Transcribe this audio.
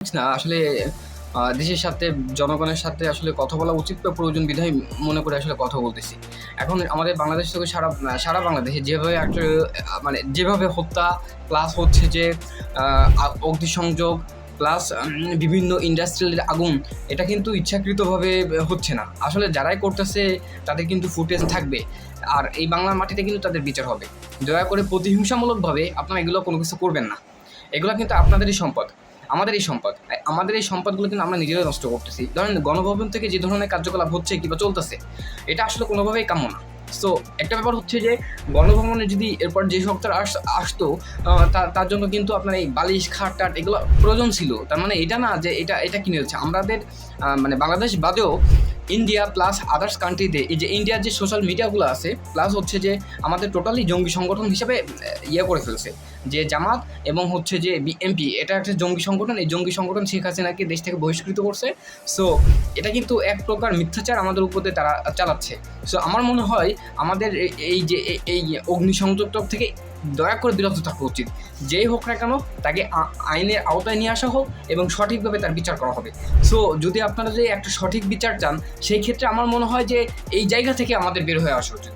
না আসলে দেশের সাথে জনগণের সাথে আসলে কথা বলা উচিত বা প্রয়োজন বিধায় মনে করে আসলে কথা বলতেছি। এখন আমাদের বাংলাদেশ থেকে সারা বাংলাদেশে যেভাবে একটা মানে যেভাবে হত্যা প্লাস হচ্ছে যে অগ্নিসংযোগ প্লাস বিভিন্ন ইন্ডাস্ট্রিয়াল আগুন, এটা কিন্তু ইচ্ছাকৃতভাবে হচ্ছে না। আসলে যারাই করতেছে তাদের কিন্তু ফুটেজ থাকবে। আর এই বাংলার মাটিতে কিন্তু তাদের বিচার হবে। দয়া করে প্রতিহিংসামূলকভাবে আপনারা এগুলো কোনো কিছু করবেন না। এগুলো কিন্তু আপনাদেরই সম্পদ, আমাদেরই সম্পদ। আমাদের এই সম্পদগুলো কিন্তু আমরা নিজেরাই নষ্ট করতেছি। ধরেন গণভবন থেকে যে ধরনের কার্যকলাপ হচ্ছে কিংবা চলতেছে, এটা আসলে কোনোভাবেই কাম্য না। সো একটা ব্যাপার হচ্ছে যে গণভবনে যদি এরপর যে সরকার আসতো, তার জন্য কিন্তু আপনার এই বালিশ খাট টাট এগুলো প্রয়োজন ছিল। তার মানে এটা না যে এটা কিনে হচ্ছে আমাদের মানে বাংলাদেশ বাদেও ইন্ডিয়া প্লাস আদার্স কান্ট্রিতে এই যে ইন্ডিয়ার যে সোশ্যাল মিডিয়াগুলো আছে, প্লাস হচ্ছে যে আমাদের টোটালি জঙ্গি সংগঠন হিসেবে ইয়ে করে ফেলছে যে জামাত এবং হচ্ছে যে বিএনপি, এটা একটা জঙ্গি সংগঠন। এই জঙ্গি সংগঠন শেখ হাসিনাকে দেশ থেকে বহিষ্কৃত করছে। সো এটা কিন্তু এক প্রকার মিথ্যাচার আমাদের উপর দিয়ে তারা চালাচ্ছে। সো আমার মনে হয় আমাদের এই যে এই অগ্নিসংযোগ থেকে দয়া করে বিরত থাকা উচিত। যেই হোক না কেন তাকে আইনের আওতায় নিয়ে আসা হোক এবং সঠিকভাবে তার বিচার করা হবে। সো যদি আপনারা যে একটা সঠিক বিচার চান, সেই ক্ষেত্রে আমার মনে হয় যে এই জায়গা থেকে আমাদের বের হয়ে আসা উচিত।